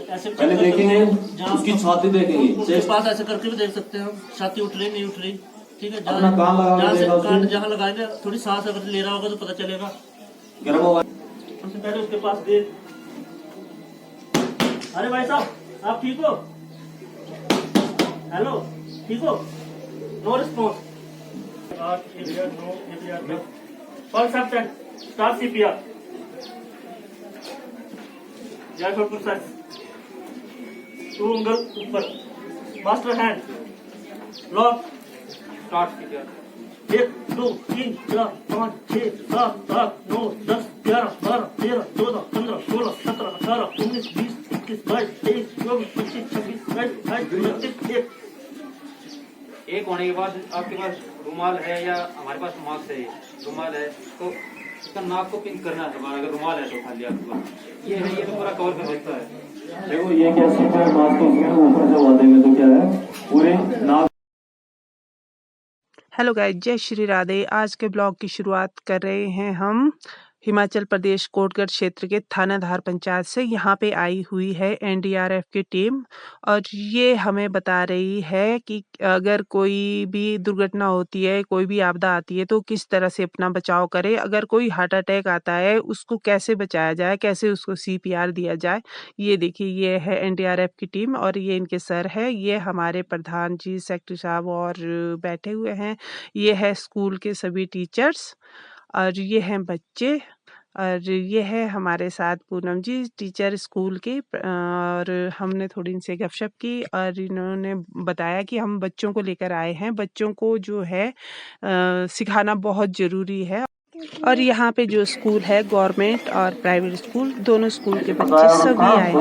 ऐसे पहले देखेंगे, उसकी छाती देखेंगे, उसके पास ऐसे करके भी देख सकते हैं, छाती उठ रही नहीं उठ रही। ठीक है, अपना कान लगा के देखा उसने। जहाँ लगाएंगे थोड़ी सांस अगर ले रहा होगा तो पता चलेगा। गर्म होगा। सबसे पहले उसके पास दे। अरे भाई साहब आप ठीक हो? हेलो, ठीक हो? No response. Pulse absent, start CPR. Jaipur process, 2 उंगल ऊपर, master hand lock, start CPR. 1 2 3 4 5 6 7 8 9 10 11 12 13 14 15 16 17 18 19 20 21 22 23 24 25 26 27 28 29 एक होने के बाद आपके पास रुमाल है या हमारे पास मास्क है, रुमाल है तो इसका नाक को पिन करना है। अगर रुमाल है तो खाली आपके पास ये है, ये तो पूरा कवर कर सकता है। देखो ये क्या सीट है, मास्क को ऊपर से बांध देंगे तो क्या है, पूरे नाक। हेलो गाइस, जय श्री राधे। आज के ब्लॉग की शुरुआत कर रहे हैं हम हिमाचल प्रदेश कोटगढ़ क्षेत्र के थानाधार पंचायत से। यहाँ पे आई हुई है एनडीआरएफ की टीम और ये हमें बता रही है कि अगर कोई भी दुर्घटना होती है, कोई भी आपदा आती है तो किस तरह से अपना बचाव करे। अगर कोई हार्ट अटैक आता है उसको कैसे बचाया जाए, कैसे उसको सीपीआर दिया जाए। ये देखिए, ये है एनडीआरएफ की टीम और ये इनके सर है, ये हमारे प्रधान जी, सेक्रेटरी साहब और बैठे हुए हैं। ये है स्कूल के सभी टीचर्स और ये हैं बच्चे और ये है हमारे साथ पूनम जी, टीचर स्कूल के। और हमने थोड़ी इनसे गपशप की और इन्होंने बताया कि हम बच्चों को लेकर आए हैं। बच्चों को जो है सिखाना बहुत ज़रूरी है। और यहाँ पे जो स्कूल है, गवर्नमेंट और प्राइवेट स्कूल, दोनों स्कूल के बच्चे सभी आए हैं।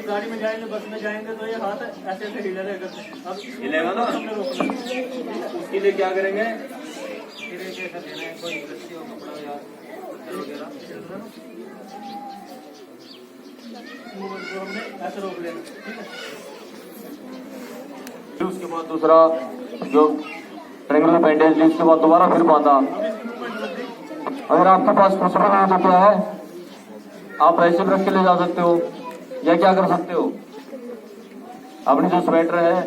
गाड़ी में जाएंगे, बस में जाएंगे तो ये हाथ ऐसे ऐसे ढीला रहेगा। अब हिलेगा ना, उसके लिए क्या करेंगे, कोई रस्सी हो, कपड़ा या वगैरह हमने ऐसे रोक लेना। ठीक है, उसके बाद दूसरा जो ट्रेंगुलर बैंडेज ली, उसके बाद दोबारा फिर बांधा। अगर आपके पास कुछ भी नहीं तो क्या है, आप ऐसे रख के ले जा सकते हो या क्या कर सकते हो, अपनी जो स्वेटर है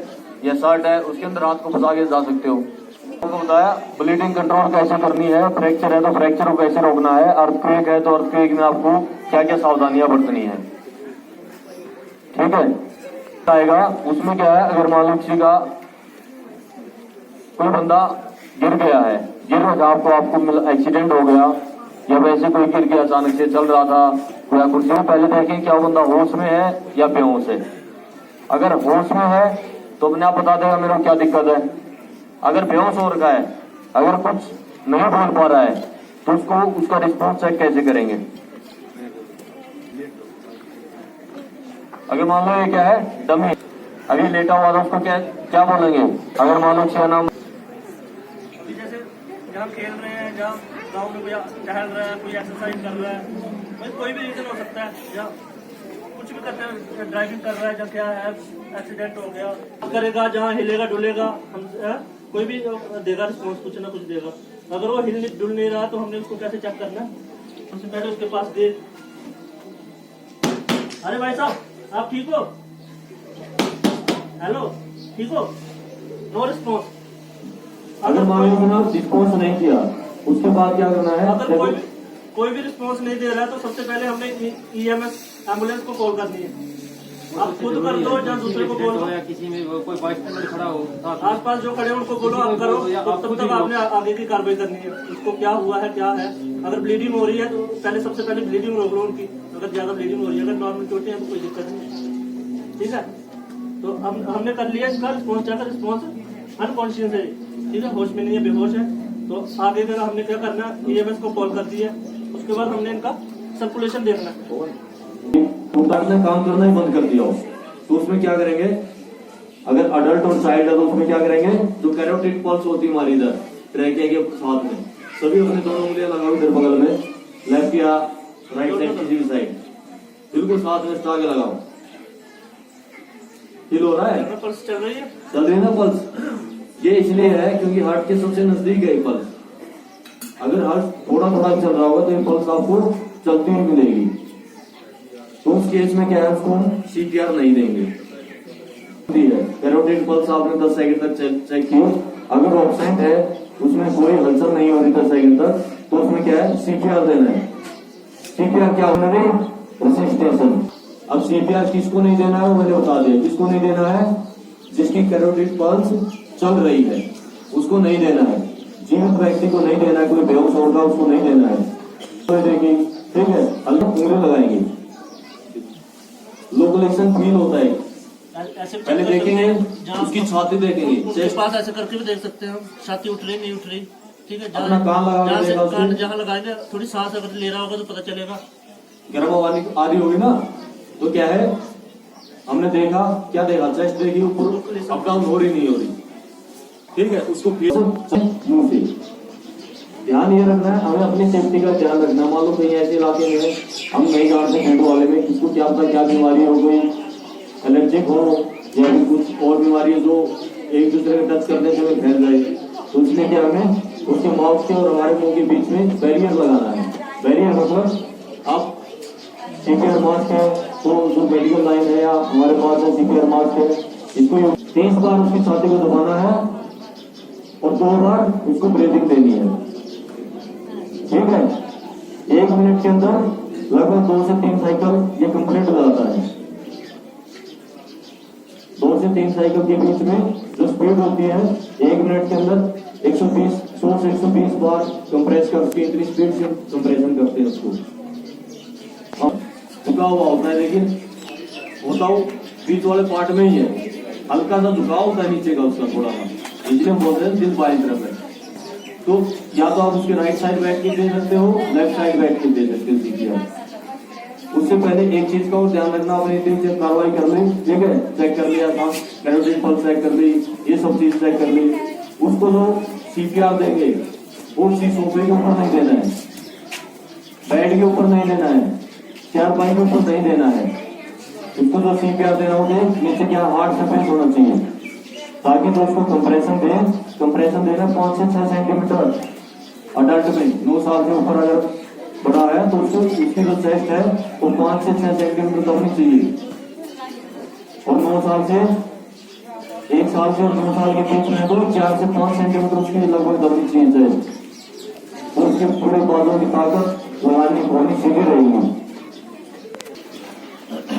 या शर्ट है उसके अंदर हाथ को फंसा के जा सकते हो। उनको बताया ब्लीडिंग कंट्रोल कैसे करनी है, फ्रैक्चर है तो फ्रैक्चर को कैसे रोकना है, अर्थक्वेक है तो अर्थक्वेक में आपको क्या क्या सावधानियां बरतनी है। ठीक है, आएगा उसमें क्या है, अगर मान लो किसी का कोई बंदा गिर गया है, आपको एक्सीडेंट हो गया या वैसे कोई गिर गया, अचानक से चल रहा था या कुर्सी में, पहले देखें क्या बंदा होश में है या बेहोश है। अगर होश में है तो अपने आप बता देगा मेरे को क्या दिक्कत है। अगर बेहोश हो रखा है, अगर कुछ नहीं बोल पा रहा है तो उसको उसका रिस्पॉन्स चेक कैसे करेंगे। अगर मान लो ये क्या है, डमी, अभी लेटा हुआ था, उसको क्या बोलेंगे। अगर मान लो क्या नाम, जैसे जहाँ खेल रहे हैं, जहाँ गाँव में कोई टहल रहा है, कोई एक्सरसाइज कर रहा है, कोई भी रीजन हो सकता है, या कुछ भी करते हैं, ड्राइविंग कर रहा है, जब क्या है एक्सीडेंट हो गया करेगा, जहाँ हिलेगा डुलेगा हम कोई भी देगा रिस्पॉन्स, कुछ ना कुछ देगा। अगर वो हिल डुल नहीं रहा तो हमने उसको कैसे चेक करना है, सबसे पहले उसके पास दे। अरे भाई साहब आप ठीक हो? हेलो, ठीक हो? No response. अगर मान लो रिस्पॉन्स नहीं किया उसके बाद क्या करना है, अगर कोई भी रिस्पॉन्स नहीं दे रहा है तो सबसे पहले हमने ईएमएस एम्बुलेंस को कॉल करनी है। आप खुद कर दो या दूसरे को बोलो, या किसी में कोई बाइस्टैंडर खड़ा हो, आसपास जो खड़े हैं उनको बोलो आप करो, तब तक आपने आगे की कार्रवाई करनी है। उसको क्या हुआ है, क्या है। अगर ब्लीडिंग हो रही है तो सबसे पहले ब्लीडिंग रोक लो उनकी। अगर ज्यादा ब्लीडिंग हो रही है, अगर नॉर्मल चोटें हैं तो कोई दिक्कत नहीं। ठीक है, तो हमने कर लिया इसका रिस्पॉन्स। क्या रिस्पॉन्स अनकॉन्शियस है, ठीक है, होश में नहीं है, बेहोश है। तो आगे का हमने क्या करना, ईएमएस को कॉल कर दिया। उसके बाद हमने इनका सर्कुलेशन देखना है। ने काम करना ही बंद कर दिया हो तो उसमें क्या करेंगे, अगर अडल्ट और चाइल्ड है तो उसमें क्या करेंगे, जो कैरोटिड पल्स होती है हमारी इधर ट्रैकिया के साथ में, सभी अपने दोनों उंगलियां लगाओ इधर बगल में, लेफ्ट या राइट साइड, किसी भी साइड, बिल्कुल साथ में स्टार के लगाओ। फील हो रहा है, पल्स चल रही है ना पल्स। ये इसलिए है क्योंकि हार्ट के सबसे नजदीक है ये पल्स। अगर हार्ट थोड़ा थोड़ा चल रहा होगा तो ये पल्स आपको चलती हुई मिलेगी। तो उस केस में क्या है, उसको हम CPR नहीं देंगे। कैरोटिड पल्स आपने 10 सेकंड तक चेक की, अगर ऑब्सेंट है, उसमें कोई हलचल नहीं हो रही 10 सेकंड तक, तो उसमें क्या है, CPR देना है। CPR क्या होना है, रेसिस्टेशन। अब CPR किसको नहीं देना है वो मैंने बता दिया। किसको नहीं देना है, जिसकी कैरोटिड पल्स चल रही है उसको नहीं देना है। जीवित व्यक्ति को नहीं देना है, कोई बेहोश होगा उसको नहीं देना है। तो देखिए ठीक है, हल्का उंगली लगाएंगे, लोकलेशन फील होता है। ऐसे पहले देखेंगे उसकी छाती देखेंगे, उसके पास ऐसे करके भी देख सकते हैं हम, छाती उठ रही नहीं उठ रही। ठीक है, अपना कान लगा के देखा उसको। कान जहाँ लगाएंगे थोड़ी सांस अगर ले रहा होगा तो पता चलेगा। गर्म आवाज आ रही होगी ना, तो क्या है, हमने देखा, क्या देखा, चेस्ट देखी ऊपर अप डाउन हो रही नहीं हो रही। ठीक है, उसको मुंह से ध्यान ये रखना है, हमें अपनी सेफ्टी का ध्यान रखना। मान लो कहीं ऐसे इलाके में हम नहीं जानते पेट वाले में किसको क्या पता क्या बीमारी हो गई, एलर्जिक हो या फिर कुछ और बीमारी हो जो एक दूसरे को टच करने से हमें फैल जाए, तो इसलिए क्या हमें उसके माउथ के और हमारे मुंह के बीच में बैरियर लगाना है। बैरियर मतलब आप CPR मास्क है, तो जो मेडिकल लाइन है या हमारे पास है CPR मास्क है, इसको 30 बार उसकी छाती को दबाना है और 2 बार उसको ब्रीथिंग देनी है। ठीक है, 1 मिनट के अंदर लगभग 2 से 3 साइकिल ये कंप्लीट हो जाता है। 2 से 3 साइकिल के बीच में जो स्पीड होती है 1 मिनट के अंदर 100 से 120 बार कंप्रेस करके इतनी स्पीड से कंप्रेशन करते हैं उसको। झुकाव हुआ होता है, लेकिन होता हो बीच वाले पार्ट में ही है, हल्का सा झुकाव होता है नीचे का उसका थोड़ा सा, इसलिए हम बोलते हैं दिल बाई तरफ है। तो या तो आप उसके राइट साइड बैठ के दे सकते हो, लेफ्ट साइड बैठ के दे सकते हो CPR। उससे पहले एक चीज का और ध्यान रखना, अपनी टीम से कार्रवाई कर ली, ठीक है, चेक कर लिया था, कैरोटिड पल्स चेक कर ली, ये सब चीज चेक कर ली, उसको जो CPR देंगे वो उसी सोफे के ऊपर नहीं देना है, बेड के ऊपर नहीं देना है, चारपाई के ऊपर नहीं देना है। उसको जो CPR देना होगा नीचे क्या हार्ड सरफेस होना चाहिए, ताकि तो उसको कंप्रेशन देना 5 से 6 सेंटीमीटर। अडल्ट में 9 साल से ऊपर अगर बड़ा है तो उसको उसकी जो चेस्ट है वो 5 से 6 सेंटीमीटर तक होनी चाहिए, और 9 साल से 1 साल से और 2 साल के बीच में तो 4 से 5 सेंटीमीटर उसकी लगभग दबनी चाहिए, और उसके पूरे बालों की ताकत लगानी होनी सीधी रहेगी।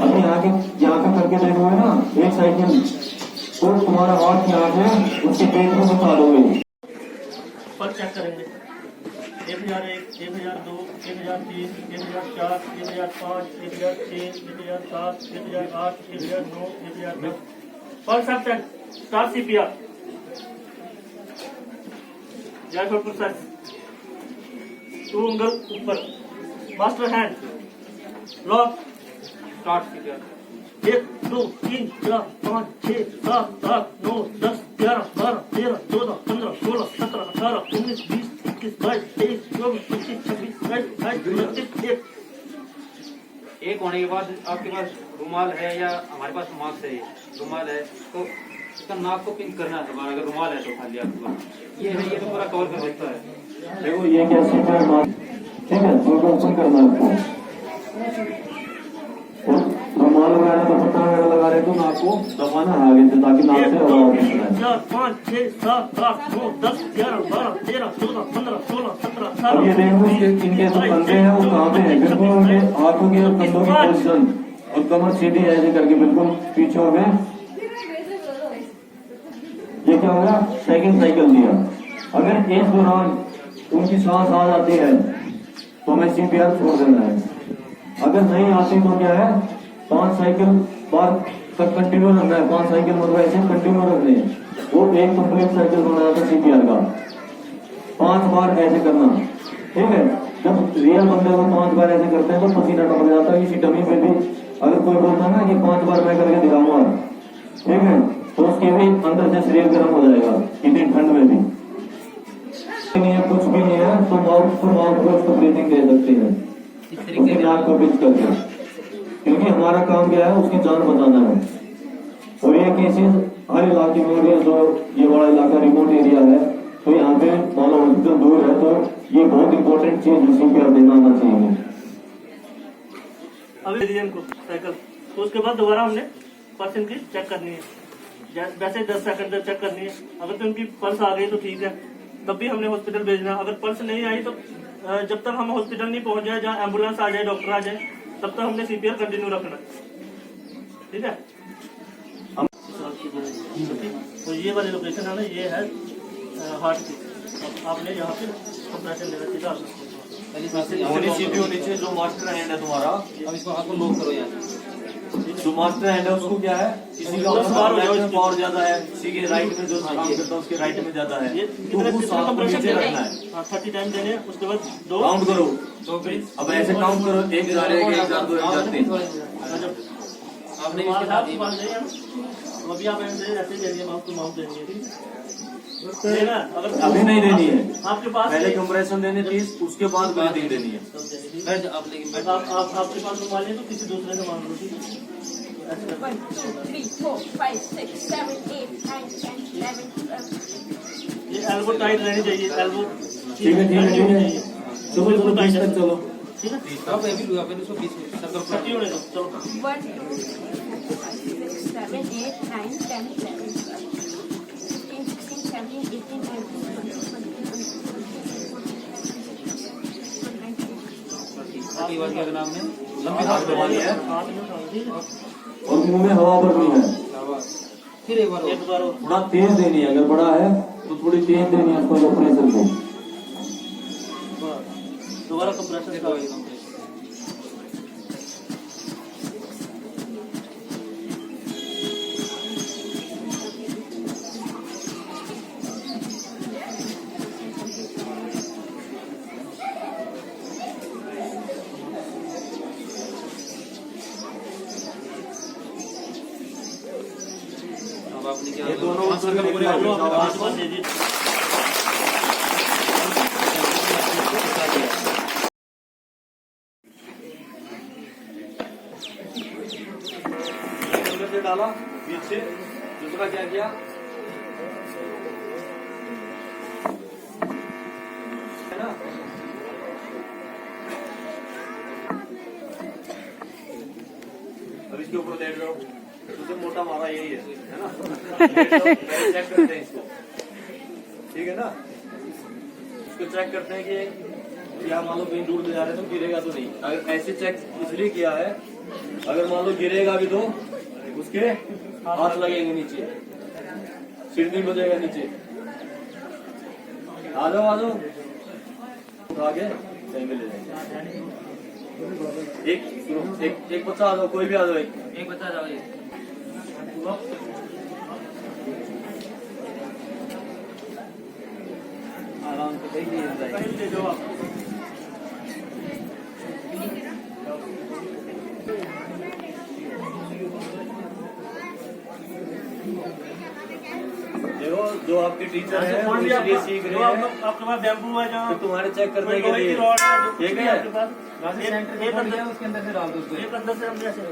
अभी यहाँ पे करके देखोगे ना एक साइकिल, तो तुम्हारा हाथ यहाँ से उसके पेट में उठा दोगे। पल्स चेक करेंगे 1001, 1002, 1003, 1004, 1005, 1006, 1007, 1008, 1009, 1010। Pulse check, start CPR। Jaipur process, 2 उंगल ऊपर, master hand lock, start CPR। 1 2 3 4 5 6 7 8 9 10 11 12 13 14 15 16 17 18 19 20 21 22 23 24 25 26 27 28 29 एक होने के बाद आपके पास रुमाल है या हमारे पास मास्क है, रुमाल है तो इसका नाक को पिन करना है। अगर रुमाल है तो खाली आपके पास ये है, ये तो पूरा कवर कर सकता है। देखो ये क्या CPR मास्क, ठीक है, जो ऑप्शन करना है आपको। रुमाल वगैरह दुपट्टा वगैरह लगा रहे तो नाक को दबाना है आगे से, ताकि नाक से हवा निकले। 4 5 6 7 8 9 10 11 12 13 14 15 16 17 18। अब ये देखो इनके जो कंधे हैं वो कहाँ पे है, बिल्कुल उनके हाथों के और कंधों की पोजीशन और कमर सीधी ऐसे करके बिल्कुल पीछे हो गए। ये क्या होगा, सेकंड साइकिल दिया। अगर इस दौरान उनकी सांस आ जाती है तो हमें CPR छोड़ देना है। अगर नहीं आती तो क्या है, 5 साइकिल बार तक कंटिन्यू रखना है, 5 साइकिल मतलब ऐसे कंटिन्यू रखने हैं, वो एक कंप्लीट साइकिल बनाया था CPR का। 5 बार ऐसे करना, ठीक है। जब रियल बंदे को 5 बार ऐसे करते हैं तो पसीना टपक जाता है। इसी डमी पे भी अगर कोई बोलता है ना कि 5 बार मैं करके दिखाऊंगा, ठीक है, तो उसके भी अंदर से शरीर गर्म हो जाएगा, इतनी ठंड में भी नहीं है, कुछ भी नहीं है, तो माउथ पर उसको ब्रीथिंग दे सकते हैं, उसकी नाक को पिच करके, क्योंकि हमारा काम क्या है, उसकी जान बचाना है। और ये केसेस हर इलाके में, जो ये बड़ा इलाका रिमोट दूर है, तो ये बहुत इंपॉर्टेंट चीज CPR देना आना चाहिए। अभी दिए इनको साइकिल, तो उसके बाद दोबारा हमने पल्स इनकी चेक करनी है, वैसे 10 सेकंड तक चेक करनी है। अगर तो इनकी पल्स आ गई तो ठीक है, तब भी हमने हॉस्पिटल भेजना। अगर पल्स नहीं आई तो जब तक हम हॉस्पिटल नहीं पहुंच जाए, जहाँ एम्बुलेंस आ जाए, डॉक्टर आ जाए, तब तक हमने CPR कंटिन्यू रखना, ठीक है। तो ये वाली लोकेशन है ना, ये है हार्ट की। अब आपने यहाँ पे कंप्रेशन लेना सीधा CPO नीचे जो मास्टर हैंड है तुम्हारा, अब इसको हाथ को लॉक करो यहाँ। जो मास्टर हैंड है उसको क्या है, किसी का पावर ज्यादा है, किसी के राइट में जो काम करता है उसके राइट में ज्यादा है, ये तो उस हाथ को नीचे रखना है। 30 टाइम देने हैं, उसके बाद 2 काउंट करो, अब ऐसे काउंट करो, 1 4 1 1 4 2 1 4 3। आपने माउथ इसके साथ आप मान रहे हैं, अभी आप ऐसे देंगे, माउथ टू माउथ देंगे, ठीक है। देना अगर अभी नहीं देनी है, आपके पास पहले कंप्रेशन देनी थी, उसके बाद ब्रीथिंग देनी है। आप लेकिन आपके पास रुमाल है तो किसी दूसरे से मांग लो, ठीक है। 1 2 3 4 5 6 7 8 9 10 11 12। ये एल्बो टाइट रहनी चाहिए, एल्बो ठीक है, ठीक है, ठीक है। चलो चलो 20 तक चलो, ठीक है। आप अभी लुआ पहले उसको बीच में सर्कल 30 होने दो, चलो। 1 2 3 4 5 6 7 8 9 10 11 12 15 16 17 18 19 आपकी बात क्या नाम है? लंबी हाथ दबानी है हाथ में उठाओ, ठीक है। और मुंह में हवा भरनी है। फिर एक बार एक बार और। थोड़ा तेज देनी है, अगर बड़ा है तो थोड़ी तेज देनी है उसको प्रेशर को। दोबारा कंप्रेशन का अब आपने क्या ये दोनों सर्कल पूरे आप लो, लोग अपने हाथ में दे दीजिए। अंदर से डाला बीच से, दूसरा क्या किया, है ना। अब इसके ऊपर लेट जाओ, सबसे मोटा मारा यही है ना। चेक करते हैं इसको, ठीक है ना। इसको चेक करते हैं कि क्या मान लो कहीं दूर ले जा रहे हैं तो गिरेगा तो नहीं। अगर ऐसे चेक इसलिए किया है, अगर मान लो गिरेगा भी तो उसके हाथ लगेंगे नीचे, सिर नहीं बजेगा नीचे। आ जाओ आ जाओ, उठा के कहीं में ले जाएंगे। एक बच्चा आ जाओ, कोई भी आ जाओ, एक बच्चा जाओ ये आराम से देखिए पहले ले जाओ आप। देखो जो आपके टीचर है वो भी इसलिए सीख रहे हैं, आपके पास बैम्बू है जहाँ तो तुम्हारे चेक करने के कोई लिए, रॉड है जो ठीक है। आपके पास एक अंदर उसके अंदर से डाल दो उसको एक अंदर से हमने ऐसे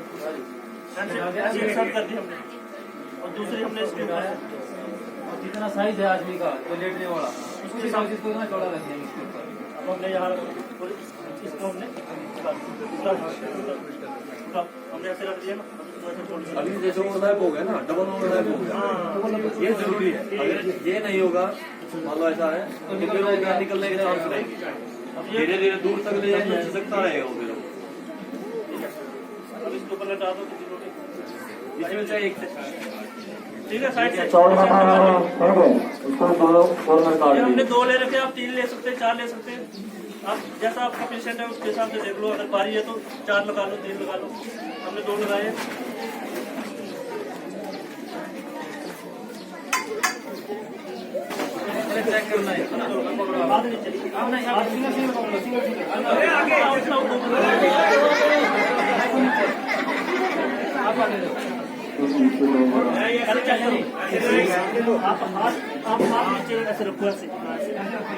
ऐसे एक साथ कर दी हमने, और दूसरी हमने इसके ऊपर और जितना साइज है आदमी का वो लेटने वाला उसके हिसाब से इसको इतना चौड़ा रख देंगे इसके ऊपर। अब हमने यहाँ इसको हमने हमने ऐसे रख दिया ना। अभी जैसे ओवरलैप हो गया ना, डबल ओवरलैप हो गया, ये जरूरी है। अगर ये नहीं होगा, मान लो ऐसा है तो फिर वो क्या निकलने के चांस रहेंगे, धीरे धीरे दूर तक ले जाएंगे, खिसकता रहेगा वो फिर। अब इसके ऊपर लगा दो किसी रोटी, इसमें चाहिए एक ठीक है। साइड से ये हमने 2 ले रखे, आप 3 ले सकते हैं, 4 ले सकते हैं। आप जैसा आपका पेशेंट है उसके हिसाब से देख लो, अगर पारी है तो 4 लगा लो, 3 लगा लो। हमने 2 लगाए। चेक करना है बाद में चलिए। अरे आगे आओ, उठाओ, 2 आप हाथ नीचे ऐसे रखो, ऐसे।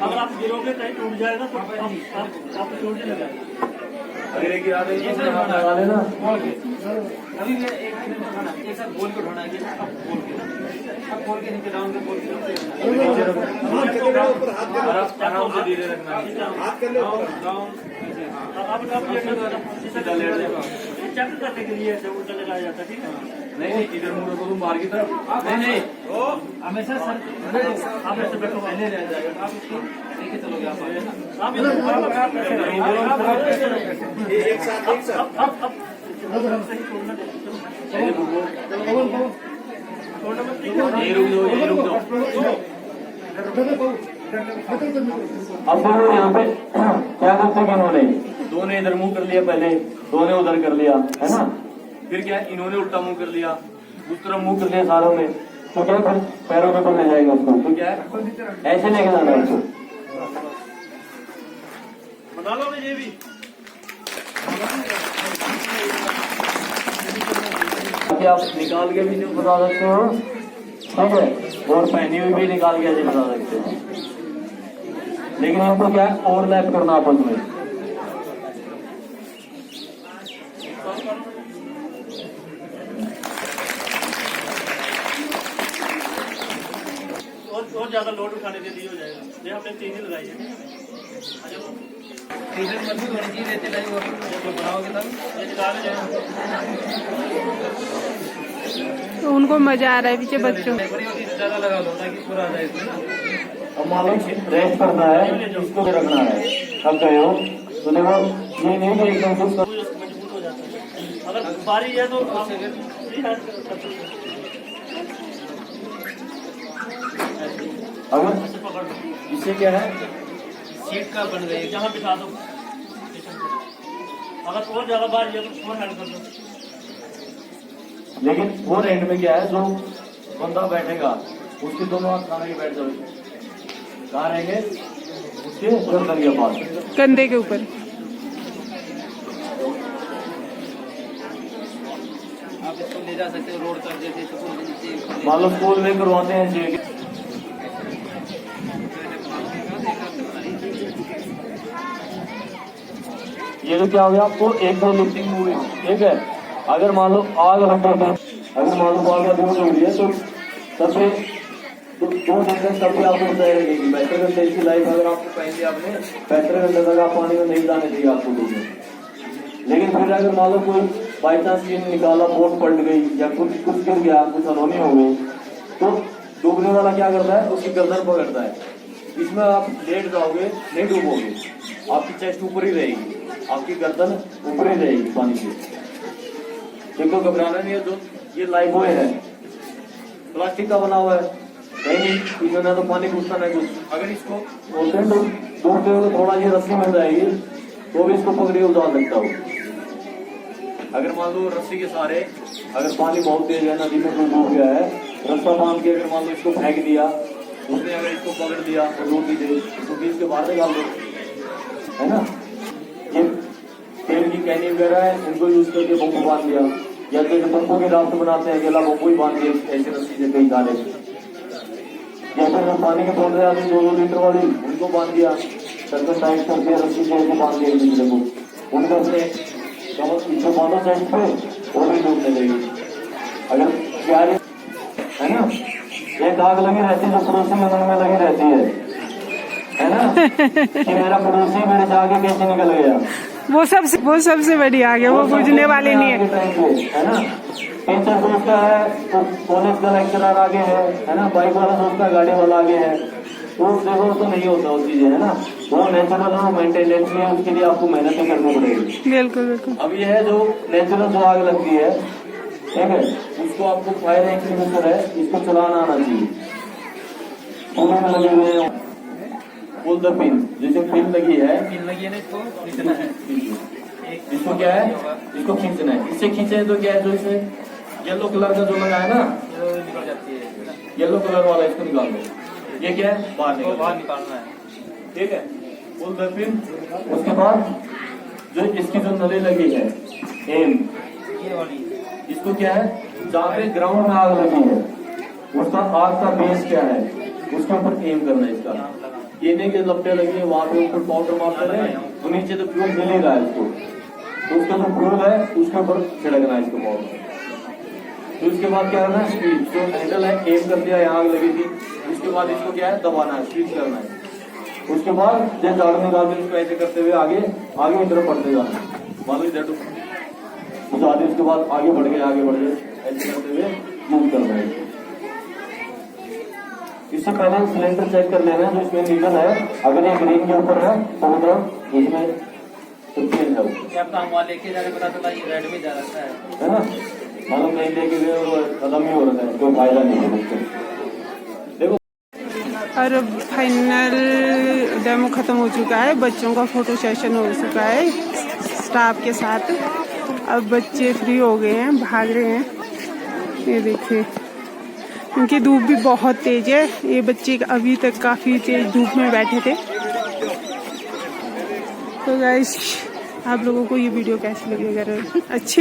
अगर आप गिरोगे कहीं टूट जाएगा तो आप चोट लगा। अगर एक गिरा देंगे तो हाथ लगा लेना। अभी भी एक साथ बोल के उठाना है, अब बोल के नीचे डाउन के बोल के आराम से धीरे रखना, आप चेक करने के लिए ऐसे उल्टा लगाया जाता है, ठीक है? नहीं इधर मुड़ो तो तुम बाहर की तरफ, नहीं हमेशा सर आप ऐसे बैठो, पहले रह जाएगा, आप इसको लेके चलोगे, आप आगे ना आप एक साथ सही छोड़ना चाहिए। ये रुक जाओ, ये रुक जाओ। अब देखो यहाँ पे क्या करते कि इन्होंने दो ने इधर मुंह कर लिया, पहले दो ने उधर कर लिया, है ना? फिर क्या इन्होंने उल्टा मुंह कर लिया, उस तरफ मुंह कर लिया सारों ने, तो क्या फिर पैरों के ऊपर ले जाएगा उसको, तो क्या है ऐसे लेके जाना है उसको। बता लो ये भी कि आप निकाल के भी नहीं बता सकते हो, ठीक है, और पहनी हुई भी निकाल के ऐसे बता सकते हो, लेकिन हमको क्या है ओवरलैप करना आपस में। और ज्यादा लोड उठाने के लिए हो जाएगा, ये आपने 3 ही लगाई है। ये निकाले जाए। तो उनको मजा आ रहा है पीछे बच्चों। ज्यादा लगा दो ताकि पूरा आ जाए इसमें ना। अब मान लो रेस्ट करना है, इसको भी रखना है, अब गए हो तो देखो ये नहीं कि एकदम से उसका मजबूत हो जाता है। अगर बारी है तो आप फ्री हैंड कर सकते हैं। अगर ऐसे पकड़ लो, इससे क्या है सीट का बन गई, जहाँ बिठा दो। अगर और ज्यादा बारी है तो 4 हैंड कर दो। लेकिन वो एंड में क्या है जो बंदा बैठेगा उसके दोनों हाथ खाने के बैठ जाओ, कहाँ रहेंगे उसके गर्दन के पास, कंधे के ऊपर। आप इसको ले जा सकते हो रोड तक, जैसे स्कूल के नीचे। मान लो स्कूल में करवाते हैं जी। ये तो क्या हो गया आपको एक दो लिफ्टिंग हुई, ठीक है। अगर मान लो आग लग गई, अगर मान लो आग लगी हो रही है तो तब से तो 2 घंटे तब भी आपको सही लगेगी। 72 घंटे की लाइफ अगर आपको पहले आपने 72 घंटे तक आप पानी में नहीं जाने दिए आपको डूबने। लेकिन फिर अगर मान लो कोई बाई चांस निकाला, बोट पलट गई या कुछ गिर गया, कुछ अनहोनी हो गई, तो डूबने वाला क्या करता है उसकी गर्दन पकड़ता है। इसमें आप लेट जाओगे, नहीं डूबोगे, आपकी चेस्ट ऊपर ही रहेगी, आपकी गर्दन ऊपर ही रहेगी पानी से। देखो घबराना नहीं है, जो ये लाइफ बॉय है प्लास्टिक का बना हुआ है, कहीं नहीं इसमें ना तो पानी घुसता ना कुछ। अगर इसको बोलते हैं डूबते हो तो थोड़ा ये रस्सी मिल जाएगी तो भी इसको पकड़िए उतार सकता हो। अगर मान लो रस्सी के सहारे, अगर पानी बहुत तेज है, नदी में कोई डूब गया है, रस्सा बांध के अगर मान लो इसको फेंक दिया, उसने अगर इसको पकड़ दिया तो डूब भी दे तो भी इसके बाहर निकाल दो, है ना। ये तेल की कैनी वगैरह है, इनको यूज करके बम्बू बांध दिया, या जैसे बम्बू के राफ्ट बनाते हैं अकेला बम्बू ही बांध दिया ऐसे रस्सी से कई सारे, या फिर पानी के बोल रहे आते 2-2 लीटर वाली उनको बांध दिया, सर्कल टाइट करके रस्सी से ऐसे बांध दिया दूसरे को, उनको अपने इसको बांधो साइड पे और भी डूबने लगेगी। अगर प्यार है ना, एक आग लगी रहती है जो पड़ोसी के मन में लगी रहती है ना, कि मेरा पड़ोसी मेरे से आगे कैसे निकल गया, वो सबसे बड़ी आग है, वो बुझने वाली नहीं है। है ना। टीचर सोचता है तो कॉलेज का लेक्चरर आगे है ना, बाइक वाला सोचता है गाड़ी वाला आगे है, तो देखो तो नहीं होता वो चीजें, है ना। वो नेचुरल हो मेंटेनेंस में, उसके लिए आपको मेहनत करनी पड़ेगी। बिल्कुल बिल्कुल। अब ये है जो नेचुरल जो आग लगती है, ठीक है, उसको आपको फायर एक्सटिंग्विशर है, इसको चलाना आना चाहिए। पुल में लगे हुए हैं, पुल द पिन, जैसे पिन लगी है, पिन लगी है ना, इसको खींचना है। इसको क्या है, इसको खींचना है। इससे खींचे तो क्या है, जो इसे येलो कलर का जो लगा है ना, निकल जाती है, येलो कलर वाला, इसको निकाल दो। ये क्या है, बाहर निकालना है, ठीक है। पुल द पिन, उसके बाद जो इसकी जो नली लगी है एम, ये वाली, इसको क्या है, जहाँ पे ग्राउंड में आग लगी है उसका आग का बेस क्या है, उसके ऊपर एम करना है इसका। ये नहीं कि लपटे लगी है वहां पे ऊपर पाउडर मारते रहे, तो नीचे तो फ्यूल मिल ही रहा है इसको, तो उसका जो फ्यूल है उसके ऊपर छिड़कना है इसको पाउडर। तो उसके बाद क्या करना है, स्पीड जो हैंडल है एम कर दिया, यहाँ आग लगी थी, उसके बाद इसको क्या है दबाना है, स्पीड करना है। उसके बाद ये झाड़ू निकाल के इसको ऐसे करते हुए आगे आगे की तरफ बढ़ते जाना। मान लीजिए उस आदमी उसके बाद आगे बढ़ गए ऐसे करते हुए मूव करना है। इससे पहले सिलेंडर चेक कर लेना है जो इसमें नीडल है, अगर ये ग्रीन के ऊपर है तो मतलब इसमें वहाँ लेके जाने पता चला ये रेड में जा रहा है ना, मालूम नहीं लेके गए खत्म ही हो रहा है, कोई फायदा नहीं है उसको। देखो और फाइनल डेमो खत्म हो चुका है, बच्चों का फोटो सेशन हो चुका है स्टाफ के साथ। अब बच्चे फ्री हो गए हैं, भाग रहे हैं। ये देखिए क्योंकि धूप भी बहुत तेज है, ये बच्चे अभी तक काफी तेज धूप में बैठे थे। तो गाइस आप लोगों को ये वीडियो कैसी लगी, अगर अच्छी